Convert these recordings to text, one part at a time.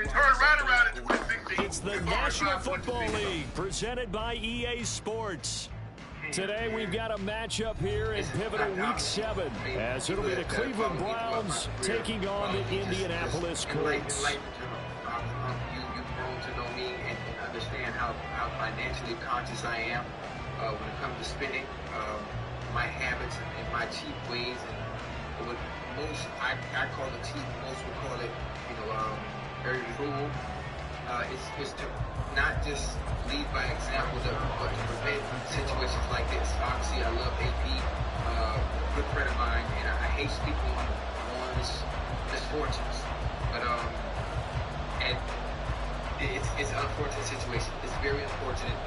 turned right around in 2016. It's the National Football League presented by EA Sports. Today we've got a matchup here in pivotal Week 7 as it'll be the Cleveland Browns taking on the Indianapolis Colts. You've grown to know me and understand how financially conscious I am when it comes to spending, my habits and my cheap ways, and what most I call it cheap, most would call it, very frugal. It's to not just lead by example, but to prevent situations like this. Obviously, I love AP, good friend of mine, and I hate speaking on one's misfortunes. But and it's an unfortunate situation. It's very unfortunate,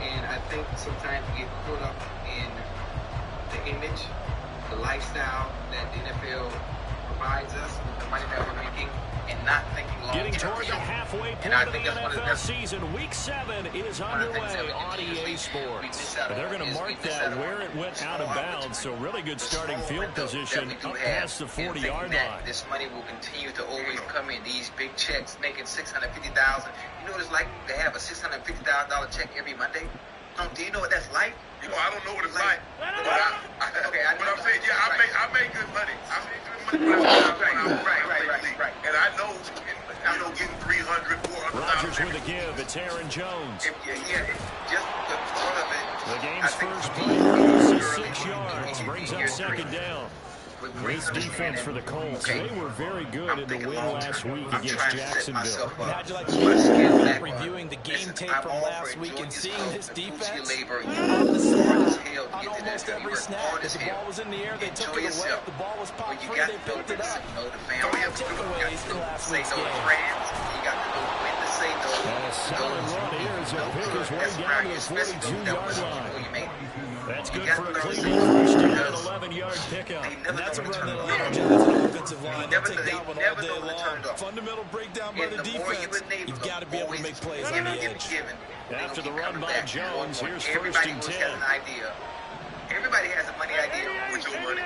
and I think sometimes we get caught up in the image, the lifestyle that the NFL provides us with the money that we're making, and not thinking long term. Getting toward the halfway point of the NFL season, Week 7 is underway on EA Sports. They're going to mark that where it went out of bounds, so really good starting field position up past the 40-yard line. This money will continue to always come in, these big checks, making $650,000. You know what it's like to have a $650,000 check every Monday? Do you know what that's like? I don't know what it's like. But I'm saying, I make good money. I make good money right. And I know, getting 300, 400,000. Rodgers with a give. It's Aaron Jones. Just the thought of it. The game's first play is 6 yards. Brings up second down. Great defense for the Colts. They were very good in the win last week against Jacksonville. How'd you like to reviewing the game tape from last week and seeing this defense? On almost every snap, the ball was in the air, they took it away. The ball was popped free, they picked it up. 5 takeaways in last week's game. You got to know when to say no. And a solid run here as he'll pick his way down to the 42-yard line. That's good for a Cleveland first down, an 11-yard pickup. And that's a run that allows you as an offensive line to take that one all day long. Fundamental breakdown by the defense. You've got to be able to make plays on the edge. After the run by Jones, here's first and 10. Everybody has a money idea. With your money.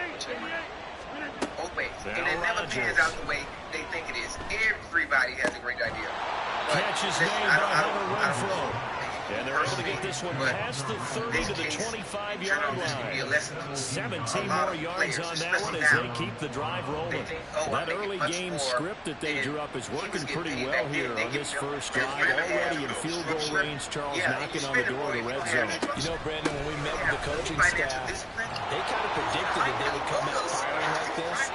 Always. And it never pans out the way they think it is. Everybody has a great idea. Catch is made by Hunter Renfrow. And they're able to get this one past the 30 to the 25-yard line. 17 more yards on that one as they keep the drive rolling. That early game script that they drew up is working pretty well here on this first drive. Already in field goal range, Charles knocking on the door of the red zone. You know, Brandon, when we met with the coaching staff, they kind of predicted that they would come out firing like this.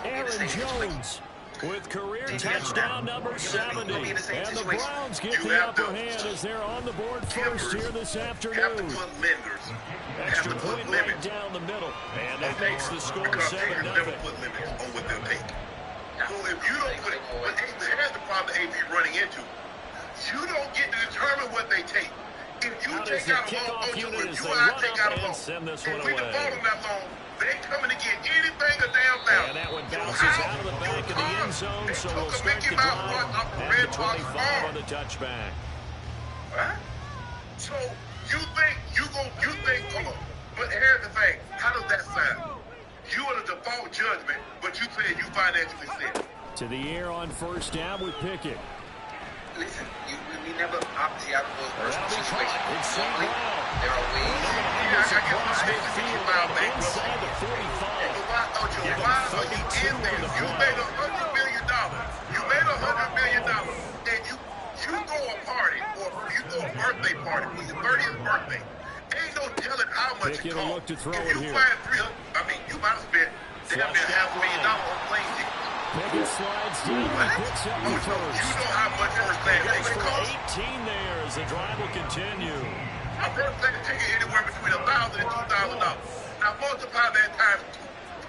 Aaron Jones with career touchdown number 70. And the Browns get the upper hand as they're on the board first here this afternoon. Extra point right down the middle. And that makes the score 7-0. Never put limits on what they'll take. So if you don't put it, here's the problem AP running into. You don't get to determine what they take. If you take out a long, if I take out a long, if we default on that long, they coming to get anything a damn down. And that one bounces out of the back of the end zone, so we'll start the drive at the 25 on the touchback. Huh? So you think, come on. But here's the thing. How does that sound? You are the default judgment, but you said you financially said. To the air on first down with Pickett. Listen, we never obviously out of those personal situations. It's St. Brown. There are ways. I get my Midfield inside the 45. Why are you in there? You made $100 million. You made $100 million, and you throw a party or you throw a birthday party for your 30th birthday. Ain't no telling how much it costs. If you find you might have spent damn near $500,000 on plane tickets. Pickett slides down and picks up the first. You know how much first class tickets cost? 18 there as the drive will continue. A first class ticket anywhere between $1,000 and $2,000. Now multiply that times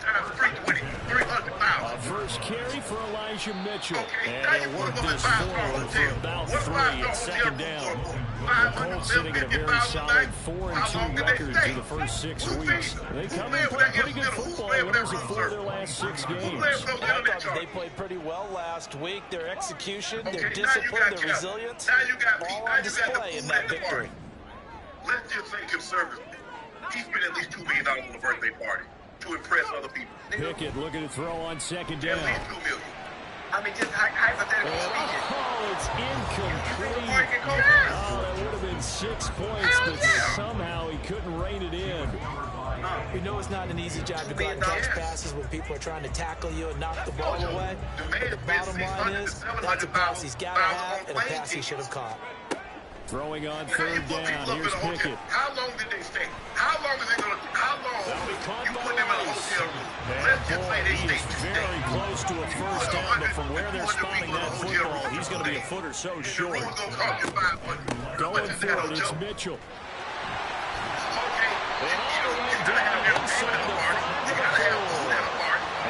320, 300,000. First carry for Elijah Mitchell. Okay, and now you they'll want work to go to this 5-star forward for hotel. about What 3 at second down. The Colts sitting at a very solid 4-2 record through the first 6 weeks. They come in playing pretty good football. Winners of 4 of their last 6 games. I thought they played pretty well last week. Their execution, their discipline, their resilience, all on display in that victory. Let's just say conservatively. He spent at least $2 million on a birthday party. to impress other people. Pickett looking to throw on second down. At least $2 million. I mean, just hypothetically speaking. Oh, it's incomplete. Yes. Oh, that would have been 6 points, but somehow he couldn't rein it in. We know it's not an easy job to go out and catch passes when people are trying to tackle you and knock the ball away. But the bottom line is, that's a pass he's got to have and a pass he should have caught. Throwing on third down. Here's Pickett. How long did they stay? How long is it going to? How long you put them in a hotel room? Let's just say they stay 2 days. Very close to a first down, but from where they're spotting that football, he's going to be a foot or so short. Going for it, it's Mitchell.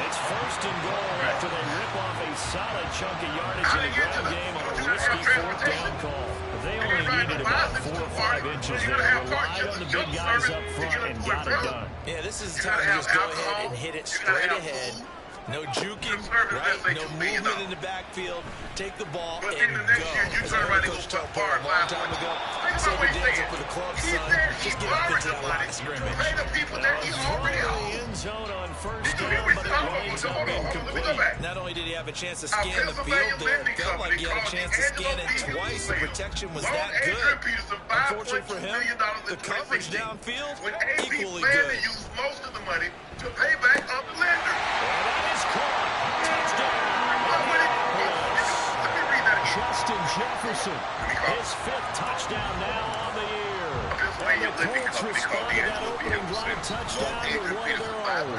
It's first and goal after they rip off a solid chunk of yardage in the ground game on a risky fourth down call. They only needed about 4 or 5 inches there. Relied on the big guys up front and got it done. Yeah, this is the time to just go ahead and hit it straight ahead. No juking, right? No movement in the backfield. Take the ball and go. As our coach told Paul a long time ago, save your days up for the club, son. Just get up into that line of scrimmage. End zone on first down, but it winds up incomplete. Not only did he have a chance to scan the field there, it felt like he had a chance to scan it twice. The protection was that good. Unfortunately for him, the coverage downfield, equally good. Use most of the money to pay back up the lender. Justin Jefferson, his 5th touchdown now on the year. And the Colts respond to that opening drive touchdown with one of their own.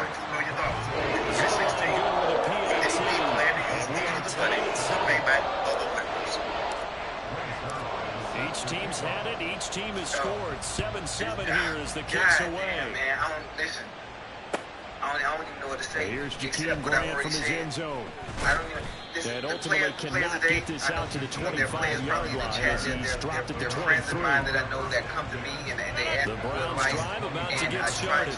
So they go with a PAT, and we are tied at 7. Each team's had it. Each team has scored. 7-7 here as the kicks away. Man, I don't even know what to say. Here's Jakeem Grant from his end zone. That ultimately cannot get this out to the 25-yard line as he's dropped it to 23. That I know that come to me and they ask the Browns drive about to get started.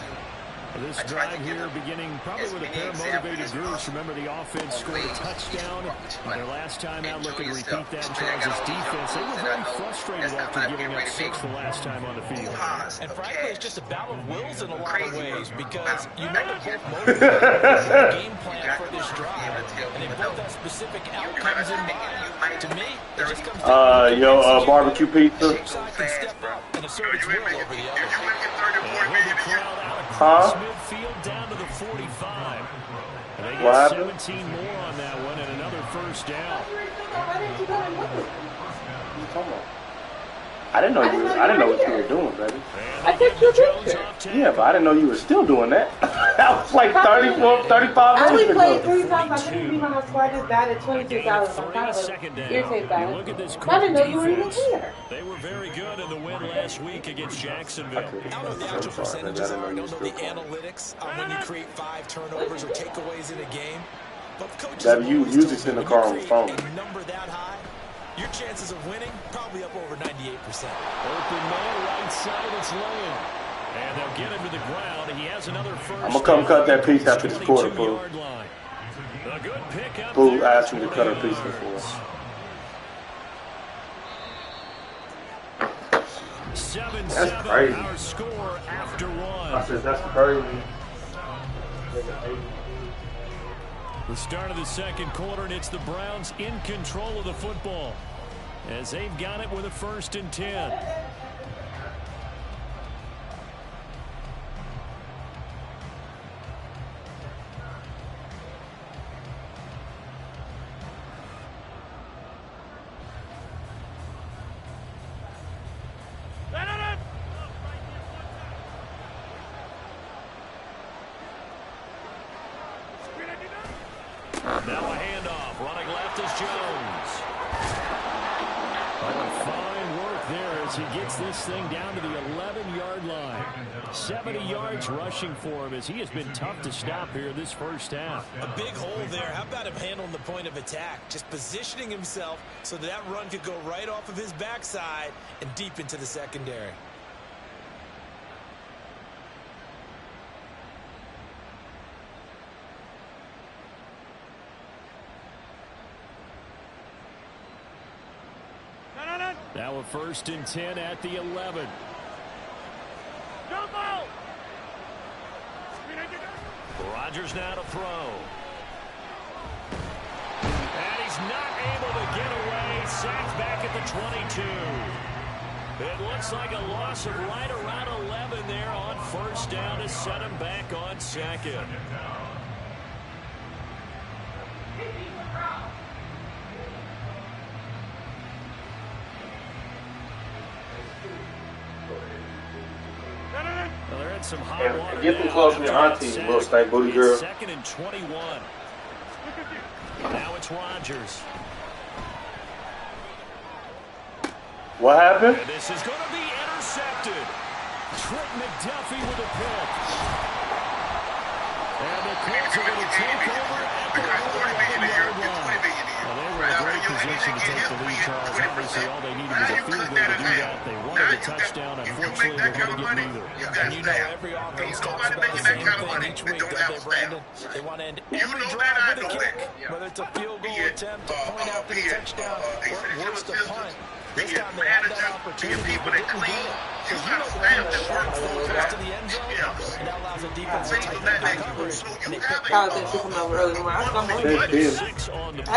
This drive here beginning probably with a pair of motivated groups. Remember, the offense scored a touchdown their last time out. Looking to repeat that in Charles' defense. They were very frustrated after giving up 6 the last time on the field. And frankly, it's just a battle of wills in a lot of ways because you know they're both motivated. The game plan for this drive, and they both have specific outcomes in mind. To me, it just comes down to barbecue pizza. can step up and assert its will over the other. Huh? Midfield down to the 45. And they get 17 more on that one and another first down. I didn't know what you were doing, baby. I took your picture. Yeah, but I didn't know you were still doing that. That was like 34, 35 I only minutes played ago. 3 times. I couldn't be when I started that at $22. I'm kind of irritated about it. I didn't know you were even here. They were very good in the win last week against Jacksonville. I don't know what the actual percentages are. I don't know the analytics on when you create 5 turnovers or takeaways in a game. But coaches That you music's in the car on the phone. a number that high, your chances of winning probably up over 98%. Open man, right side, it's laying. And they'll get him to the ground. He has another first. I'm gonna come cut that piece after this quarter, Pooh. A good pickup. Pooh asked me to cut her piece before. 7-7. That's crazy. Our score after 1. I said, that's crazy. The start of the second quarter, and it's the Browns in control of the football as they've got it with a 1st and 10. Now a handoff. Running left is Jones. Oh, fine work there as he gets this thing down to the 11-yard line. 70 yards rushing for him as he has been tough to stop here this first half. A big hole there. How about him handling the point of attack? Just positioning himself so that run could go right off of his backside and deep into the secondary. Now a 1st and 10 at the 11. Rodgers now to throw. And he's not able to get away. Sacked back at the 22. It looks like a loss of right around 11 there on first down to set him back on second. Well, they're in some hot water. Get them close to your auntie, little stank booty girl. Second and 21. Now it's Rodgers. What happened? And this is going to be intercepted. Trent McDuffie with a pick. And the Colts are going to take over at the 11-yard line. Well, they were in a great position to take the lead, Charles. Obviously, all they needed was a field goal to do that. They wanted a touchdown. Unfortunately, they're going to get neither. And you know every offense talks about the same thing each week, don't they, Brandon? They want to end every drive with a kick, whether it's a field goal attempt to point out the touchdown or worse, to punt. This time they have that opportunity, but didn't do it. Because you know the short goes to the end zone, and that allows a defense to tighten up the coverage. And they pick I was come over early. I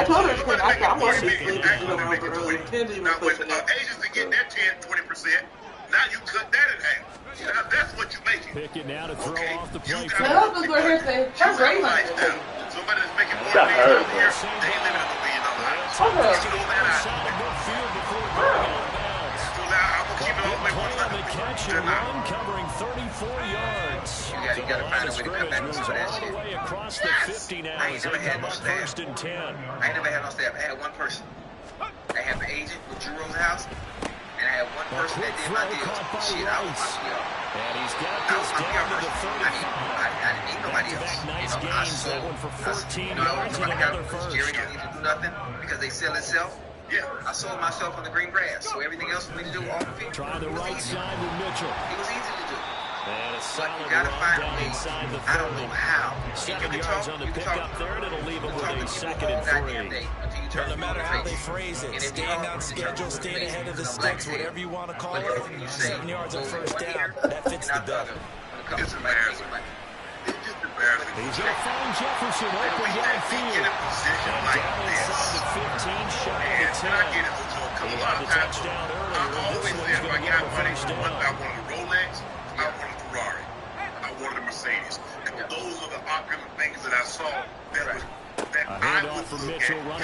told her to quit. I wanted to sleep over early. Kenzie was pushing it. Agents to get their 10-20%. Now you cut that in half. Now that's what you make it. Pick it now to throw off the play. My husband's going here saying, that's great. Somebody that's making more than $1 million a year, they living in $1 million house. So now I'm gonna keep it all the way 100. Catch and run, covering 34 yards. You got to find a way to cut back on some of that shit. Way across the 50 now. I ain't never had no staff. First and 10. I ain't never had no staff. I had one person. I had an agent with Drew Rosehouse, and I had one person that did my deal. Shit, I was my PR. And he's got this down to the 35. I didn't need nobody else. Nice You know, I gains. sold. That one for 14 I yards and another first. Jerry don't need to do nothing because they sell itself. Yeah. I sold myself on the green grass, so everything else for me to do off the field. Try the right side with Mitchell. It was easy to do. And a But solid you gotta run find a down way. inside the 30. I don't know how. 7 yards on the pickup there, and it'll leave it with a second and 3. Well, no matter how they phrase it, staying on schedule, staying ahead of the sticks, whatever you want to call it, 7 yards on first down, that fits the bill. It's embarrassing. It's just embarrassing. He's going to find Jefferson open downfield. Get in position like this. Inside the 15, shy of And the 10. I get it. A lot of times, I always say if I got money, I wanted a Rolex, I wanted a Ferrari, I wanted a Mercedes. And those are the opulent things that I saw that I would look at. Now, obviously, getting my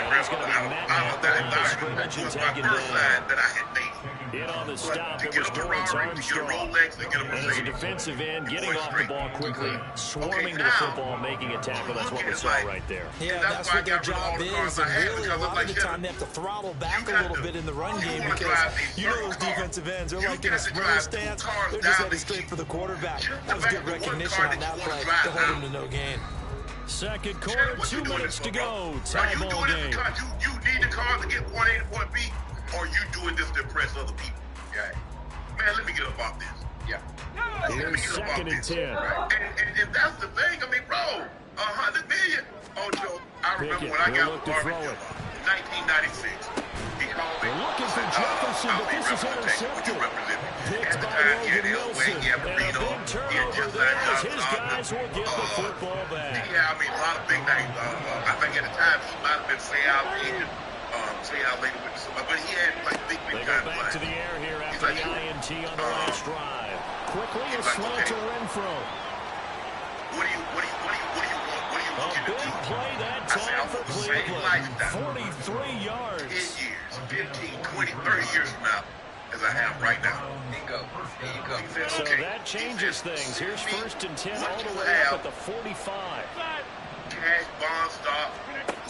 grandmother out of that environment was my first sign that I had made. In on the stop, To it get was a Dorrance Ferrari, to get a Armstrong. Rolex, to get a And as a Mercedes. defensive end, getting off the ball quickly, swarming to the football, making a tackle. That's what we saw right there. Yeah, that's what their job is, and really a lot of the time they have to throttle back a little bit in the run game because you know those defensive ends, they're like in a sprinter stance, they're just headed straight for the quarterback. That was good recognition on that play to hold him to no gain. Second quarter, 2 minutes to go. Are Tie you ball doing this game. because you need the car to get point A to point B, or you doing this to impress other people? Yeah. Man, let me get up off this. Yeah. Here's second and 10. Right. And that's the thing. I mean, bro, $100 million. Oh, Joe, I remember when I got with Marvin Miller in 1996. He called me. They're looking for Jefferson, but this is intercepted. Picked by Logan Wilson. And a big turnover there as his guys will get the football back. Yeah, I mean, a lot of big names. I think at the time he might have been say out later with somebody, but he had like big They go time back to the air here after the INT on the last drive. Quickly a slant to Renfro. What do you want? A big play that time for Cleveland. 43 yards. 10 years, 15, 20, 30 years from now, as I have right now. Bingo. There you go. So that changes things. Here's first and 10 all the way up at the 45. Cash, bond stock,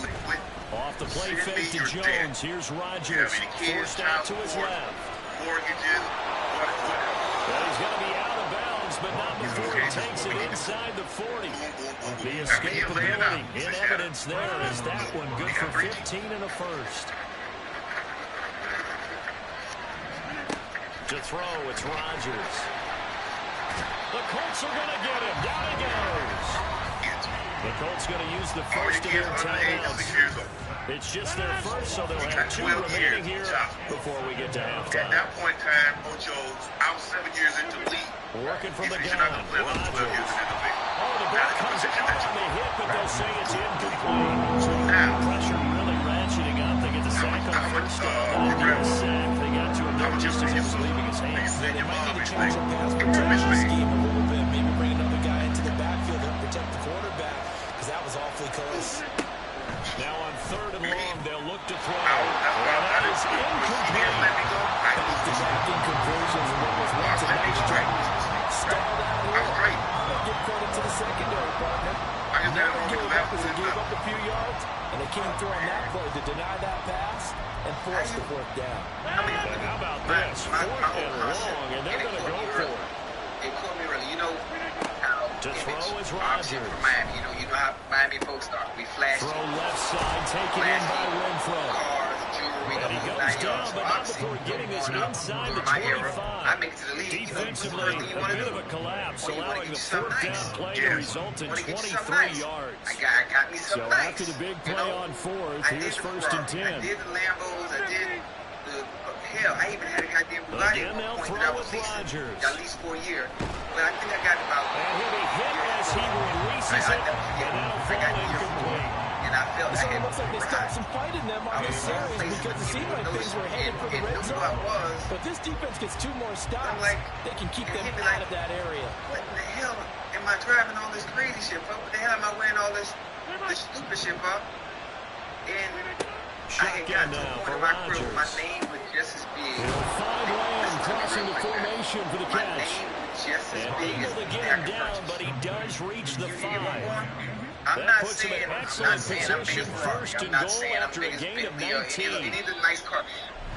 liquid. Off the play fake to Jones. Here's Rodgers. Forced out to his left. Mortgages, Well, he's going to be out of bounds, but not before he takes it inside the 40. The escapability in evidence there is that one good for 15 and a first. To throw, it's Rodgers. The Colts are going to get him. Down he goes. The Colts going to use the first of their timeouts. It's just their first, so they'll have 2 remaining here before we get to halftime. At that point in time, Coach Jones, I was 7 years into the league. Working from the You're gun. not going to play another 12 years in the league. Oh, the ball comes out on the hit, but they'll say it's incomplete. So now, Pressure really ratcheting up. They get the sack on the first down. And the sack, they got to him there just as he was leaving his hands. They might need to change their pass protection scheme a little bit. Maybe bring another guy into the backfield to protect the quarterback, because that was awfully close. Now on 3rd and long, they'll look to throw. that is incomplete. Back-in conversions and what was once a nice drive. Stalled out here. great. But give credit to the secondary partner. I just had it Never on gave the up left as they foot. gave up a few yards, and they came through on that play to deny that pass and force the fourth down. And how about this? 4th and long, and they're going to go for it. It caught me early. You know how To throw is obviously Rodgers. from Miami. You know how Miami folks start. We flash Throw left side, taken in by Renfro. cars, jewelry, And he the whole goes 9 down, yards. So but not obviously, before getting us growing up, inside the during my era, 25. I make it to the league. Defensively, First thing you a want to bit do. of a collapse, Well, you wanna allowing get the you something 4th down nice. play to Yes. result in Wanna get you something 23 nice. yards. I got me So something nice. after the big You play know, on 4th, I here's did the 1st and Ferrari, 10. I did the Lambos. I did the hell. I even had a goddamn Bugatti Again, at they'll one point throw that I with was leasing Rodgers. at least for a year. But I think I got about. And he'll be hit as he releases it, and that'll fall incomplete. And I felt It I had looks like they stopped some fight in them on this series because it seemed like things were headed for the red zone. But this defense gets 2 more stops. They can keep them out of that area. What in the hell am I driving all this crazy shit for? What the hell am I wearing all this stupid shit for? And I had Shotgun got to a now point for in my career where my Rodgers. name was just as big. He'll find Lamb crossing the formation for the My catch. name was just as And big as able to get him down, but he does reach the 5. I'm That not puts him saying in I'm excellent not saying I'm big position, as Ferrari. first I'm and not goal saying I'm after a big as gain of Bentley or 19. any of the nice car.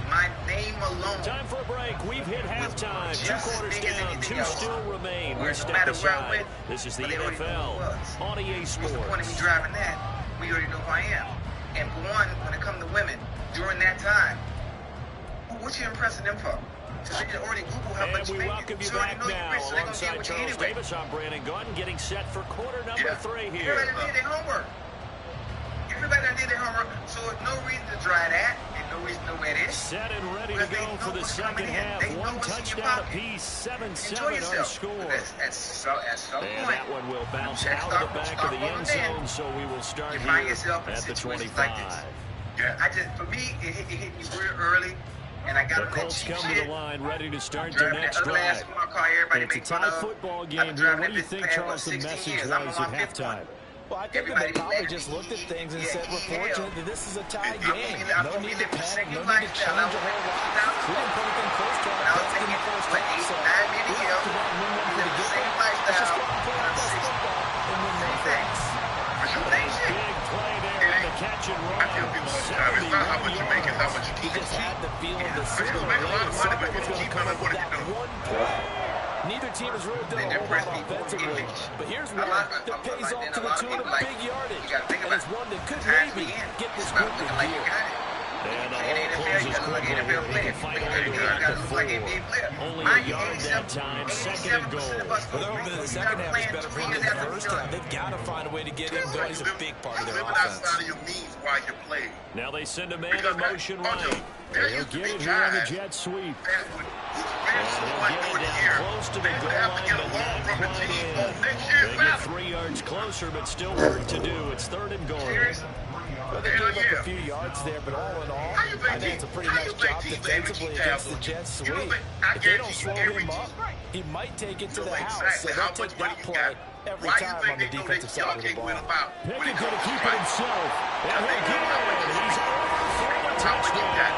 My name alone. Time for a break. We've hit halftime. 2 quarters down. 2 still remain. We No step matter where I aside. went, This is the but they already knew who NFL I was. on EA What's the point of me Sports. driving that? We already know who I am. And for one, when it comes to women, during that time, what you impressing them for? Because they already Google how And much you we make. welcome you So already back know you're now rich, so they're going to alongside get with you Charles anyway. Davis. I'm Brandon Gunn, getting set for quarter number 3 here. Everybody did their homework. Everybody did their homework. So there's no reason to try that. And no reason to wear this. Set and ready to Because they go know for the what's second coming in. half. They know 1 what's in your touchdown pocket. apiece. Enjoy 7-7 our yourself. score. At some And point, that one will bounce check out of the back of the end zone, so we will start you here find yourself in at the situations 25. like this. Yeah, for me, it hit me real early, and I got The on that Colts cheap come to shit. the line, ready to start their Driving next that other ass drive. smart car everybody It's a make fun tie of. football I've game been here. driving What do you that think, bitch Charles, for the 16 message years. I'm was on at my fifth one. halftime? Well, I think that they probably just looked at things and said, we're fortunate that this is a tie game. No need to panic, no need to change a whole lot. We didn't put anything close to our I was best in the thinking, first what, half, 8, so 9 minutes we ago, have to go and win one for the the same game. Let's just lifestyle. go and play our best football and win one for us. Same shit. Big play there on the catch and run. I tell people all the time, it's not how much you make, it's how much you He keep. just had the feeling that You sooner or make a lot later of money, but someone you was going keep to come on up with what that you do. one play. Neither team has really done a whole lot offensively, but here's one that pays off to the tune of big yardage, and it's one that could maybe get this group in gear. And the hole closes quickly. He can fight all the way back to 4. Only a yard that time. Second and goal. But they're hoping that the second half is better for him than the first half. They've got to find a way to get him going. He's a big part of their Living offense. outside of your means while you play. Now they send a man in motion right. They'll get it here on the jet sweep. They get 3 yards closer, but still work to do. It's 3rd and goal. Well, they gave up a few yards there, but all in all, I think it's a pretty nice job defensively against the Jets sweep. If they don't slow him up, he might take it to the house. So they'll take that play every time on the defensive side of the ball. Pickett going to keep it himself. And he'll get it. He's over for the touchdown.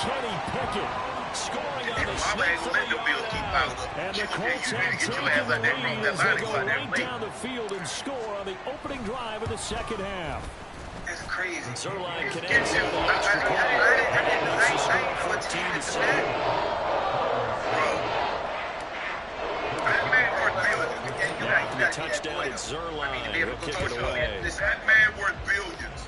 Kenny Pickett scoring on the snap from the yard out. And the Colts have taken the lead as they go right down the field and score on the opening drive of the second half. That's crazy. Zerline connects on the extra point. And makes the score 14-7. The touchdown at Zerline. He'll kick it away. That man worth billions.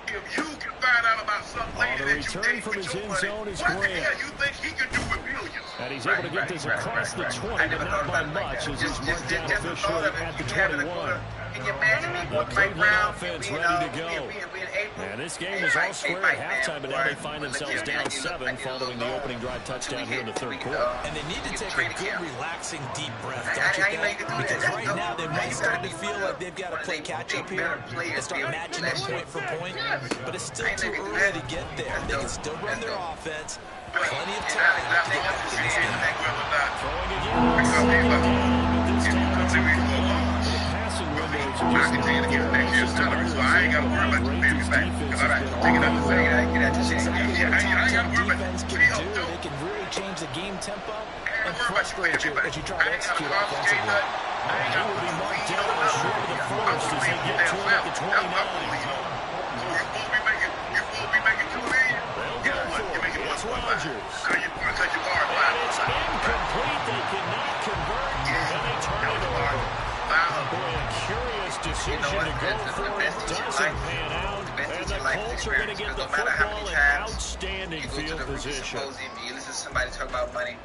If you can find out about something later that you did with your money, what the hell you think he can do with billions? And he's able to get this across the 20, but not by much, as he's marked down officially at the 21. Can you imagine me The walking right Cleveland around offense being, ready to go. being 8 And this game was all square at halftime, but now they find themselves down 7 following the opening drive touchdown here in the third quarter. And they need to take a good, relaxing, deep breath, don't you think? Because right now they might start to feel like they've got to play catch-up here and start matching up point for point. But it's still too early to get there. They can still run their offense. Plenty of time to get back to this game. Throwing again. I can take it against next year's salary, so I ain't got to worry about you paying me back. Because I got to take it out the salary. I ain't got to worry about you. They can really change the game tempo and frustrate you as you try to execute offensively. He will be marked down short of the first as they get to it at the 29. So you're supposed to be making $2 million? Guess what? You're making $1.5. Cut your bar in line. It's incomplete. They cannot convert, and they turn it over. Boy, a curious decision to go for it. Doesn't pan out, and the Colts are going to get the football in outstanding field position. You listen to somebody talk about money,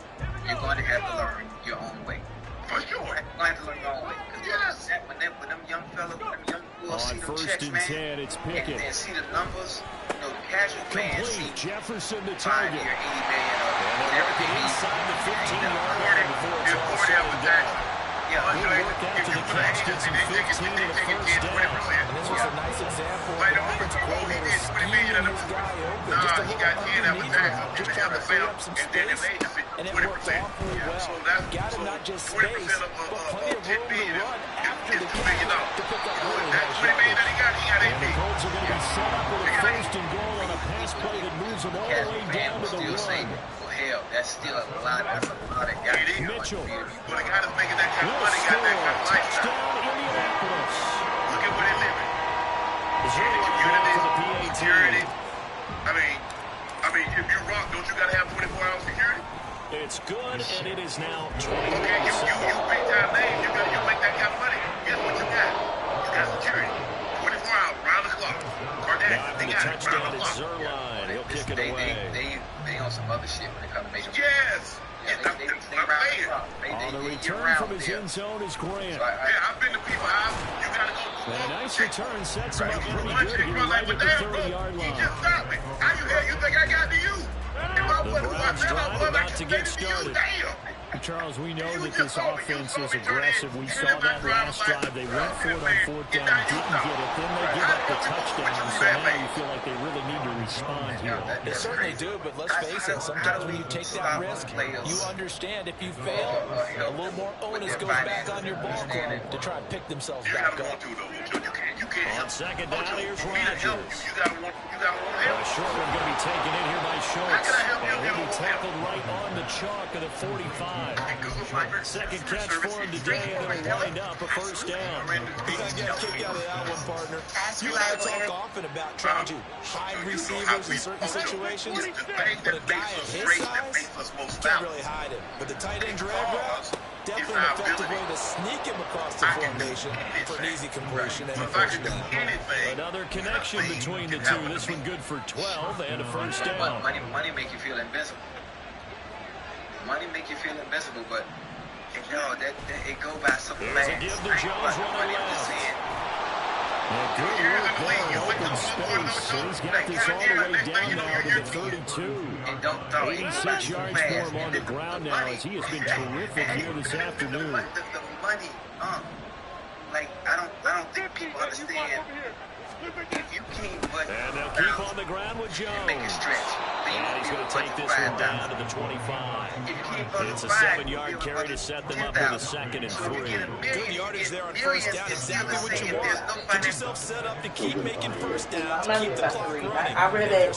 you're going to have to learn your own way. For sure. You're going to have to learn your own way. Because when them young fellas, when them young boys see them checks, man, it's Pickett. and see the numbers, you know, the casual fans see Jefferson to 5 target. year, $80 million, whatever they need. Inside the 15-yard line before it's all said and done. Yeah, He'll work out to the catch, gets him 15 and a first down. And this was a nice example of the offensive coordinator scheming his guy open just a little underneath him, just trying to free up some space, and it worked awfully well. Got him not just space, but plenty of room to run after the catch to pick up really nice yards. And the Colts are going to be set up with a first and goal on a pass play that moves them all the way down to the one. Hell, that's still a lot. That's a lot of guys. Mitchell. Well, the guy that's making that kind of money got that kind of lifestyle. Touchdown, Indianapolis. Look at where they live. Security. I mean, if you rock, don't you got to have 24-hour security? It's good, and it is now 21. Okay, you big time name. You make that kind of money. Guess what you got? You got security. 24 hours, round the clock. After the touchdown, it's Zerline. He'll kick it away. They on some other shit when it comes to making Yes. On the return from his end zone is Grant. I've been to people house. You got to go. And a nice return sets him up pretty good here right at the 30-yard line. He just stopped me. How you hell you think I got to you? The Browns drive about to get started. Charles, we know that this offense is aggressive. We saw that last drive. They went for it on fourth down, didn't get it. Then they give up the touchdown. So now you feel like they really need to respond here. They certainly do, but let's face it, sometimes when you take that risk, you understand if you fail, a little more onus goes back on your ball club to try and pick themselves back up. On second down, here's Rodgers. You got to want help. Short one going to be taken in here by Schultz. And he'll be tackled right on the chalk at the 45. Second catch for him today, and it'll wind up a first down. You got to get a kick out of that one, partner. You and I talk often about trying to hide receivers in certain situations, but a guy of his size can't really hide it. But the tight end drag route, definitely an effective way to sneak him across the formation for an easy completion and a first down. Another connection between the two. This one good for 12 and a first down. Money make you feel invincible. Money make you feel invincible, but it go by so fast. Here's a give to Jones running left. Good work there in open space. So he's got this all the way down now to the 32. 86 yards for him on the ground now as he has been terrific here this afternoon. The money, I don't think people understand. If you keep and they'll keep on the ground with Jones. Make it stretch. And he's going to take this one down to the 25. It's a 7-yard carry to set them up with a 2nd and 3. Good yardage there on first down. Exactly what you want. Get yourself set up to keep making first downs, to keep the clock running. I read it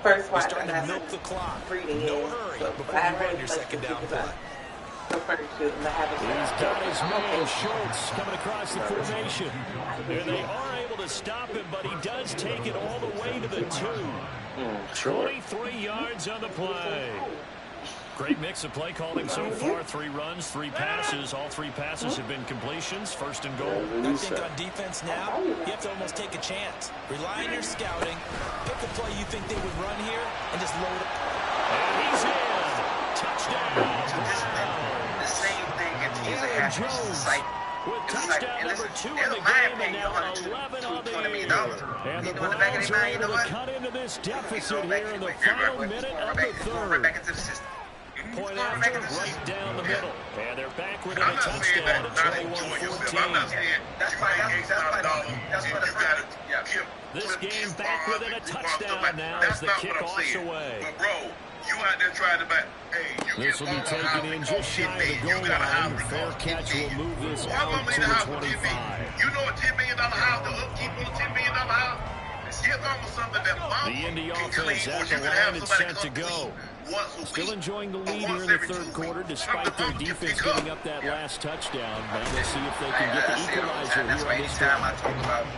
first you're starting to milk the clock. No hurry before you run your second down play. He's got his man, Schultz, coming across the formation. And they are able to stop him, but he does take it all the way to the 2. 23 yards on the play. Great mix of play calling so far. 3 runs, 3 passes. All 3 passes have been completions. First and goal. I think on defense now, you have to almost take a chance. Rely on your scouting. Pick a play you think they would run here and just load it. And he's in. Touchdown. The same thing continues to happen. It's like with touchdown number 2 in the game, and now 11 on the year. And the Browns are able to cut into this deficit here in the final minute of the third. Point after, right down the middle. And they're back within a touchdown at 21-14. This game back within a touchdown now as the kickoff's away. But, bro, you out there trying to back. Hey, this will be taken in just shy of the goal line. Fair catch will move this out to the 25. You know a $10 million house, the upkeep on a $10 million house? Give almost something that the Indy offense at the line and set to go. Still enjoying the lead here in the third quarter, despite their defense giving up that last touchdown. But we'll see if they can get the equalizer here on this one.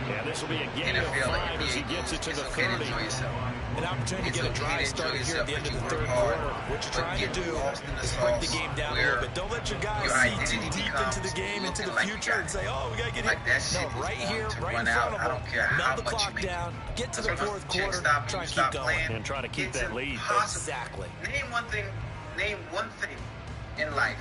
Yeah, this will be a gain of 5 as he gets it to the 30. An opportunity to get a drive started here at the end of the third quarter. What you're trying to do is break the game down a little bit. Don't let your guys see too deep into the game, into the future, and say, oh, we got to get it. No, right here, right in front of them. Melt the clock down, get to the fourth quarter, try and keep going. And try to keep that lead. Exactly. Name one thing in life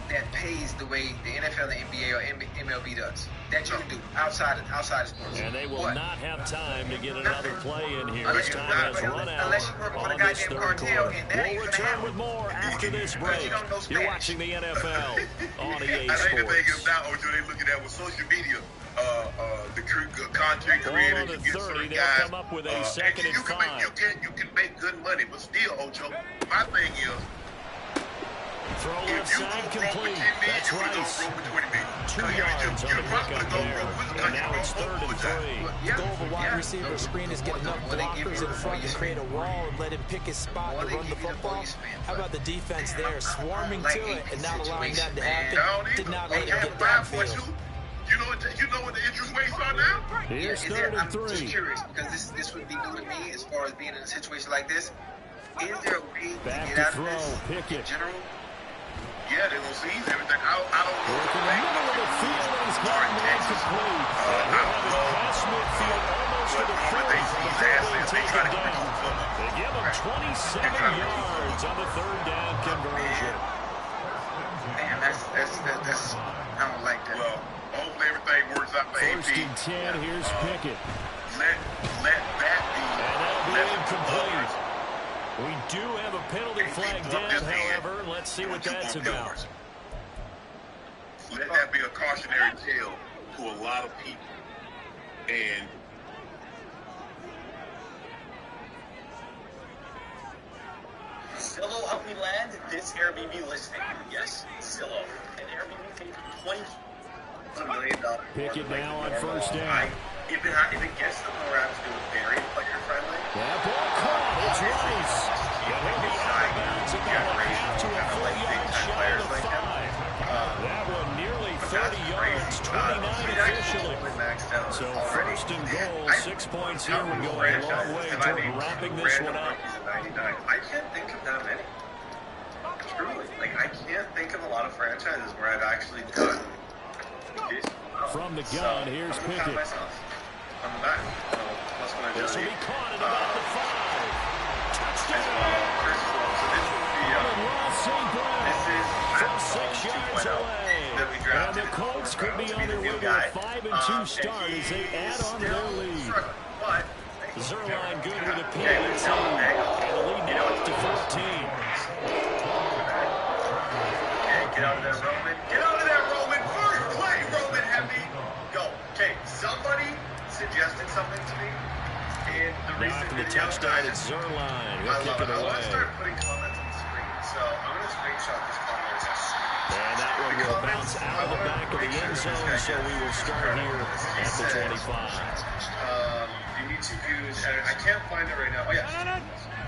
that pays the way the NFL, the NBA, or MLB does. That you can do outside of sports. And they will not have time to get another play in here. This time has run out unless you work on this third quarter. We'll return with more after this break. You're watching the NFL on EA Sports. I think the thing is now, Ojo, they looking at with social media, the content creators, you get certain guys. Come up with a second and 5. You can make good money, but still, Ojo, my thing is, throw left side complete. That's right. 2 yards on the pickup there. And now it's 3rd and 3. The goal of a wide receiver screen is get enough blockers in front to create a wall and let him pick his spot to run the football. How about the defense there, swarming to it and not allowing that to happen? Did not let him get downfield. You know what the interest rates are now? Here's 3rd and 3. I'm just curious, because this would be new to me as far as being in a situation like this. Is there a way to get out of this in general? Yeah, they're going to seize everything. I don't know. Working in the middle of the field, and he's got him incomplete. They'll have it past midfield, almost to the 40 before they take it down. They give him 27 yards on the 3rd down conversion. Man, that's I don't like that. Well, hopefully everything works out for AP. 1st and 10, here's Pickett. Let that be. And that'll be incomplete. We do have a penalty flag down, however. Let's see what that's about. Let that be a cautionary tale to a lot of people. And Zillow helped me land this Airbnb listing. Yes, Zillow. And Airbnb paid $20 million. Pickett now on 1st down. If it gets the Rams to be very player friendly. That ball caught. It's Rice. He'll be out of bounds about a half to a 4-yard shy of the 5. That one nearly 30 yards, 29 officially. So 1st and goal, 6 points here would go a long way toward wrapping this one up. I can't think of that many. Truly. I can't think of a lot of franchises where I've actually done this. From the gun, here's Pickett. On the back. This will be caught at about the 5. Touchdown! First of all, so this would be St. Brown from 6 yards away. And the Colts could be on their way to a 5-2 start as they add on to their lead. Zerline good with a PAT. And the lead now up to 14. Get out of there, Roman. Get out of there, Roman. First play, Roman Heavy. Go. Okay, somebody suggested something to me in the recent video. Touchdown at Zerline. He'll kick it away. I want to start putting comments on the screen, so I'm going to screenshot this comment. And that one will bounce out of the back of the end zone, so we will start here at the 25. You need to use, I can't find it right now. Oh, yeah.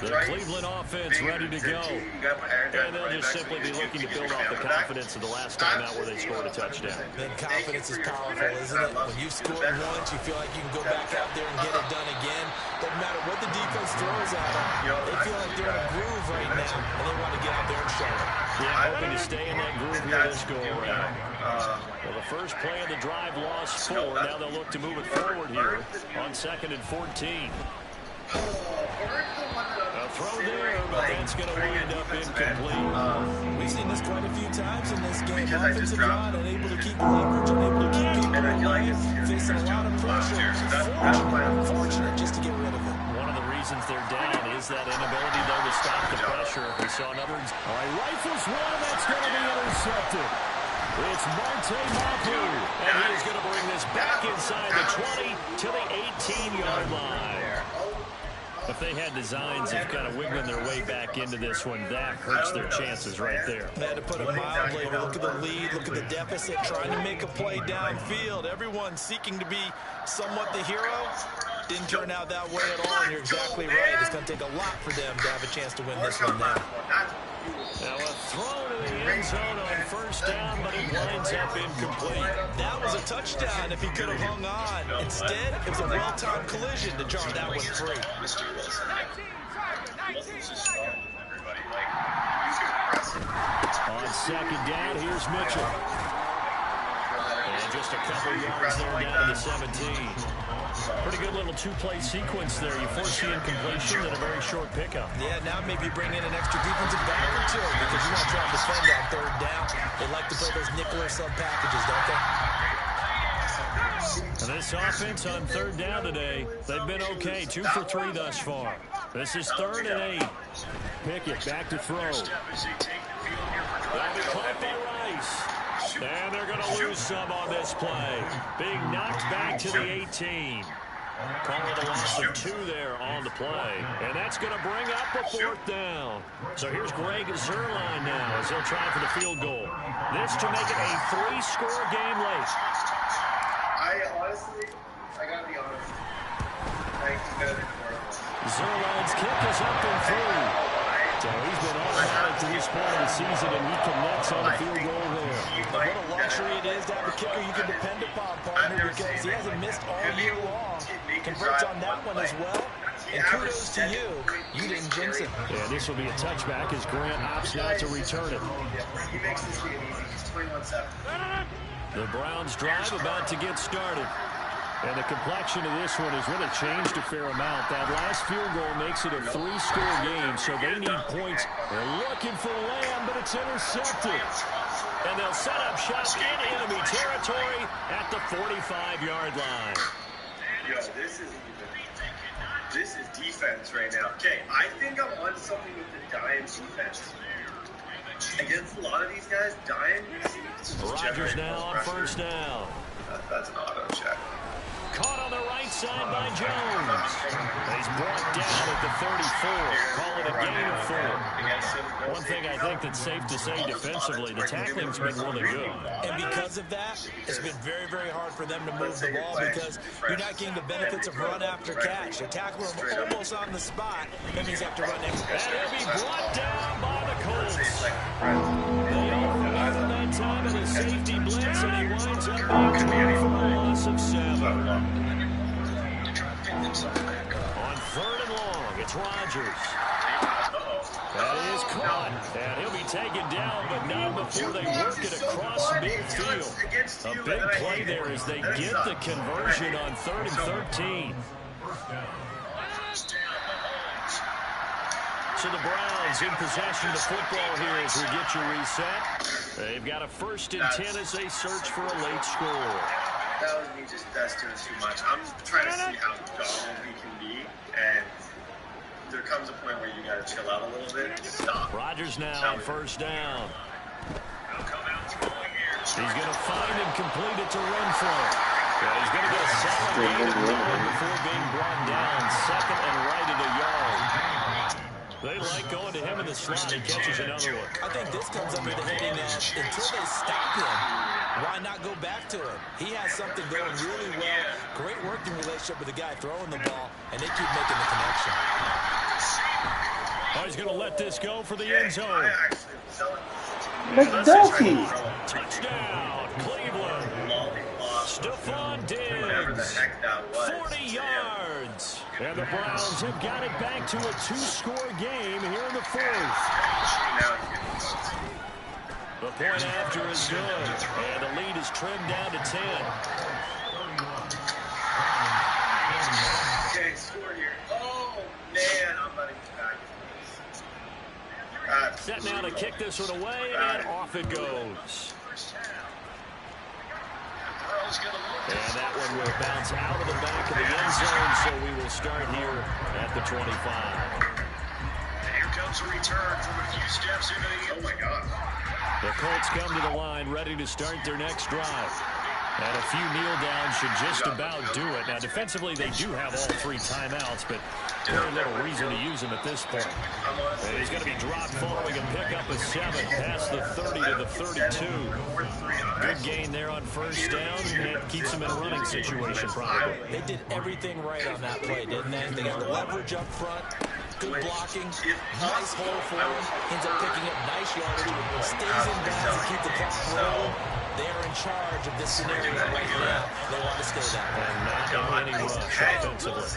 The Cleveland offense ready to go. And they'll just simply be looking to build off the confidence of the last time out where they scored a touchdown. Man, confidence is powerful, isn't it? When you've scored once, you feel like you can go back out there and get it done again. Doesn't matter what the defense throws at them. They feel like they're in a groove right now, and they want to get out there and show it. Yeah, hoping to stay in that groove here this go-around. Well, the first play of the drive lost 4. Now they'll look to move it forward here on 2nd and 14. A throw there, but that's going to wind up incomplete. We've seen this quite a few times in this game. Offensive line unable to keep leverage, unable to keep people away, facing a lot of pressure. Fortunate just to get rid of it. One of the reasons they're down is that inability, though, to stop the pressure. We saw another. All right, rifles one. That's going to be intercepted. It's Marte Mapu, and he is going to bring this back inside the 20 to the 18-yard line. If they had designs of kind of wiggling their way back into this one, that hurts their chances right there. They had to put it mildly. Look at the lead, look at the deficit, trying to make a play downfield. Everyone seeking to be somewhat the hero. Didn't turn out that way at all, and you're exactly right. It's going to take a lot for them to have a chance to win this one now. Now a throw to the end zone on first down, but it winds up incomplete. That was a touchdown if he could have hung on. Instead, it was a well-timed collision to jar that one free. On second down, here's Mitchell. And just a couple yards there down to the 17. Pretty good little two-play sequence there. You force the incompletion and a very short pickup. Yeah, now maybe bring in an extra defensive back or two because you want to try and defend on third down. They like to play those nickel or sub packages, don't they? And this offense on third down today, they've been okay. 2 for 3 thus far. This is 3rd and 8. Pickett back to throw. That'll be caught by Rice. And they're going to lose some on this play. Being knocked back to the 18. Call it a loss of 2 there on the play. And that's going to bring up a 4th down. So here's Greg Zuerlein now as he'll try for the field goal. This to make it a 3-score game late. Honestly, I got to be honest. Zuerlein's kick is up and through. So he's been automatic to this point of the season, and he connects on the field goal there. What a luxury it is to have a kicker you can depend upon, partner, because he hasn't missed all year long. Converts on that one as well. And kudos to you. You didn't jinx it. Yeah, this will be a touchback as Grant opts not to return it. He makes this game easy. He's 21-7. The Browns drive about to get started. And the complexion of this one has really changed a fair amount. That last field goal makes it a 3-score game, so they need points. They're looking for Lamb, but it's intercepted. And they'll set up shop in enemy territory at the 45-yard line. Yo, this is defense right now. Okay, I think I'm on something with the Dime defense. Against a lot of these guys, Dime seems to Rodgers now on first down. That's an auto check. Caught on the right side by Jones. He's brought down at the 34. Call it a gain of 4. One thing I think that's safe to say defensively, the tackling's been really good. And because of that, it's been very, very hard for them to move the ball because you're not getting the benefits of run after catch. They tackle him almost on the spot. That means you have to run next. And he'll be brought down by the Colts. They overrun that time in a safety blitz, and he winds up being thrown for a loss of 7. On 3rd and long, it's Rodgers. That is caught, and he'll be taken down, but not before they work it across midfield. A big play there as they get the conversion on 3rd and 13. So the Browns in possession of the football here as we get you reset. They've got a 1st and 10 as they search for a late score. That was me just doing too much. I'm trying to see how dominant we can be, and there comes a point where you got to chill out a little bit. Stop. Rodgers now on first down. He's going to find and complete it to Renfro. Yeah, he's going to get a solid gain of 1 before being brought down. 2nd and right at a yard. They like going to him in the slot. He catches another one. I think this comes under the heading that until they stop him, why not go back to him? He has something going really well. Great working relationship with the guy throwing the ball, and they keep making the connection. Oh, he's going to let this go for the end zone. McDuffie. Touchdown, Cleveland. Stephon Diggs, 40 yards. And the Browns have got it back to a 2-score game here in the 4th. The point after is good, and the lead is trimmed down to 10. Okay, score here. Oh, man, I'm letting you back. Set now to kick this one away, and off it goes. And that one will bounce out of the back of the end zone, so we will start here at the 25. Here comes a return from a few steps into the... Oh, my God. The Colts come to the line, ready to start their next drive. And a few kneel downs should just about do it. Now, defensively, they do have all 3 timeouts, but very little reason to use them at this point. And he's going to be dropped following a pickup of 7 past the 30 to the 32. Good gain there on first down, and keeps him in a running situation probably. They did everything right on that play, didn't they? They got leverage up front, good blocking, nice hole for him, ends up picking up nice yardage, stays in bounds to keep the clock rolling. They're in charge of this scenario right now. They want to stay that way. And not any rush offensively.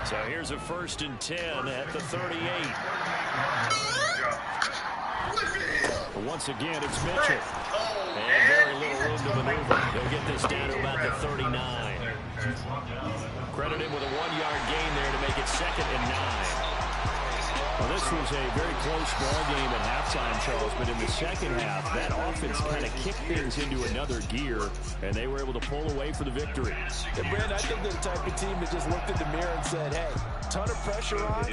So here's a 1st and 10 at the 38. Once again, it's Mitchell. And very little room to maneuver. They'll get this down to about the 39. Credit him with a 1-yard gain there to make it 2nd and 9. Well, this was a very close ball game at halftime, Charles, but in the second half, that offense kind of kicked things into another gear, and they were able to pull away for the victory. And, Brand, I think they're the type of team that just looked in the mirror and said, hey, ton of pressure on,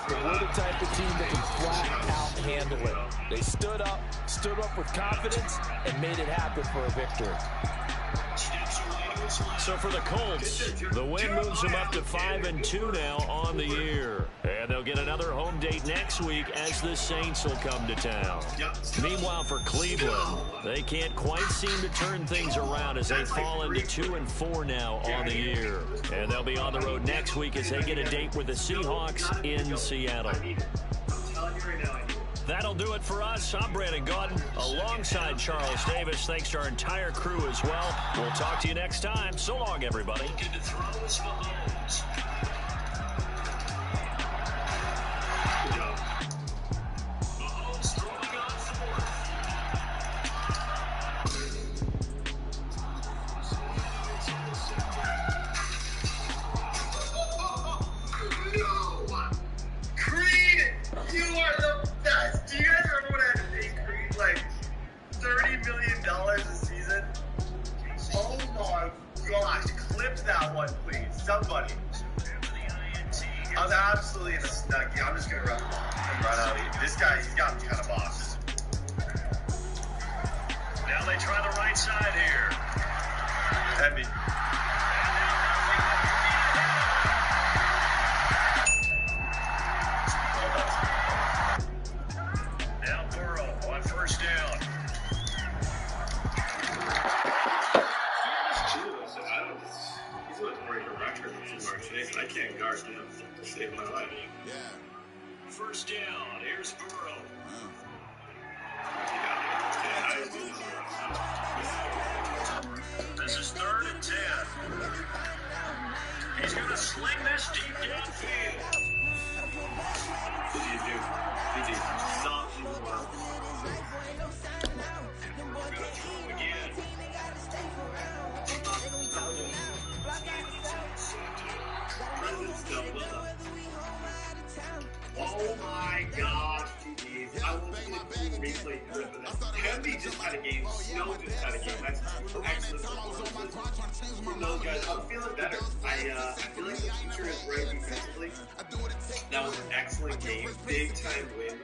but we're the type of team that can flat out handle it. They stood up with confidence, and made it happen for a victory. So for the Colts, the win moves them up to 5-2 now on the year. And they'll get another home date next week as the Saints will come to town. Meanwhile, for Cleveland, they can't quite seem to turn things around as they fall into 2-4 now on the year. And they'll be on the road next week as they get a date with the Seahawks in Seattle. That'll do it for us. I'm Brandon Gaudin alongside Charles Davis. Thanks to our entire crew as well. We'll talk to you next time. So long, everybody. Somebody. I'm absolutely in a stuck. I'm just going to run the ball and run out. This guy, he's got me kind of bossed. Now they try the right side here. Heavy. Now Burrow on first down. I can't guard him to save my life. Yeah. First down. Here's Burrow. This is 3rd and 10. He's going to sling this deep downfield. What do you do? Stop him well. Going to throw again. Oh my gosh, GG. I will see the replay for that. Heavy just had a game. Snow just had a game. That's two excellent performances from those guys. I'm feeling better. I feel like the future is right defensively. That was an excellent game. Big time win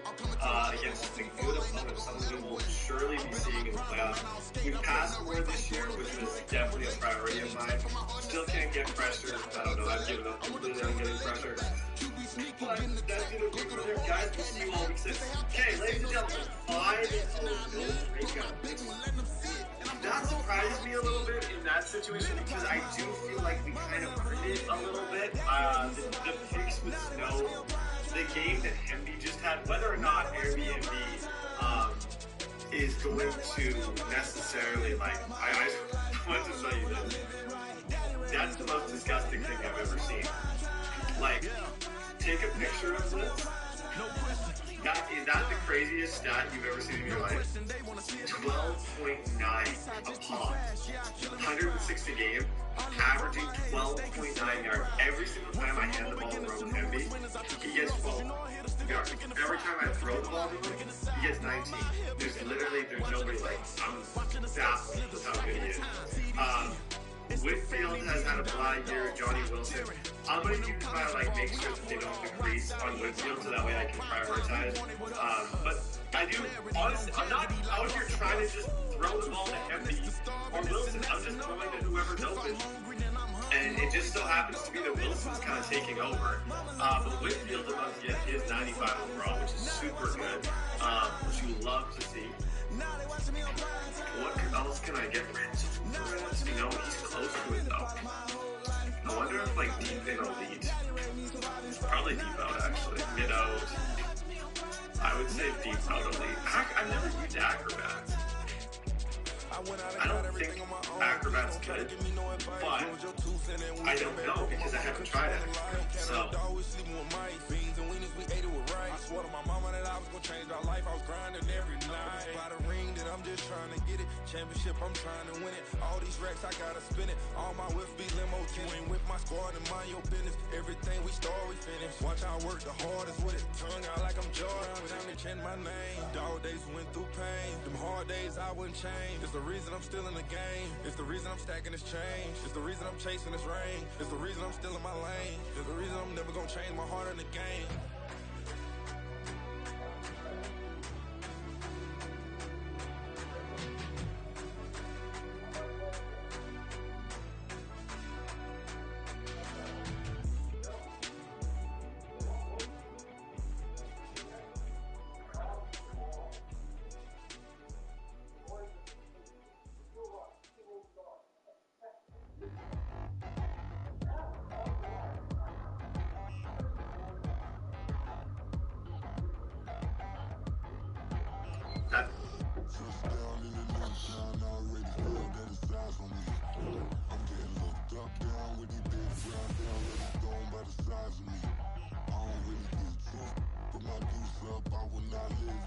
against a good opponent. Someone we will surely be seeing in the playoffs. We passed more this year, which was definitely a priority of mine. Still can't get pressure. I don't know. I've given up completely on getting pressure. But that's going to be for their guys. We'll see you all week 6. Okay, ladies and gentlemen, 5-0 breakout. That surprised me a little bit in that situation because I do feel like we kind of earned it a little bit. The picks with Snow, the game that Hemby just had, whether or not Airbnb is going to necessarily, like, I want to tell you this. That's the most disgusting thing I've ever seen. Like, take a picture of this. Is that the craziest stat you've ever seen in your life? 12.9 a pop. 160 game, averaging 12.9 yards. Every single time I hand the ball to Rogue Hemby, he gets 12. yards. Every time I throw the ball to him, he gets 19. There's nobody like, I'm baffled with how good he is. Whitfield has had a flat year. Johnny Wilson. I'm going to try to like make sure that they don't decrease on Whitfield so that way I can prioritize. But I do, honestly, I'm not out here trying to just throw the ball to Empty or Wilson. I'm just throwing to whoever's open. And it just so happens to be that Wilson's kind of taking over. But Whitfield is about to get his 95 overall, which is super good, which you love to see. What else can I get rid of? You know, he's close to it though. I wonder if like deep in elite. Probably deep out actually. Mid out. I would say deep out elite. I've never used acrobats. I don't think acrobat's good, but I don't know because I haven't tried it. So I swore to my mama that I was gonna change our life. I was grinding every night. By the ring that I'm just trying to get it. Championship, I'm trying to win it. All these racks, I gotta spin it. All my whips be limo. You ain't with my squad and mind your business. Everything we start, we finish. Watch I work the hardest with it. Tongue out like I'm Jordan. Time to change my name. Dog days went through pain. Them hard days I wouldn't change. It's the reason I'm still in the game. It's the reason I'm stacking this change. It's the reason I'm chasing this ring. It's the reason I'm still in my lane. It's the reason I'm never gonna change my heart in the game. Touchdown in the new town, already feel that it's eyes on me. I'm getting looked up, down with these big brown, they already thrown by the size of me. I don't really get tough, put my deuce up, I will not live.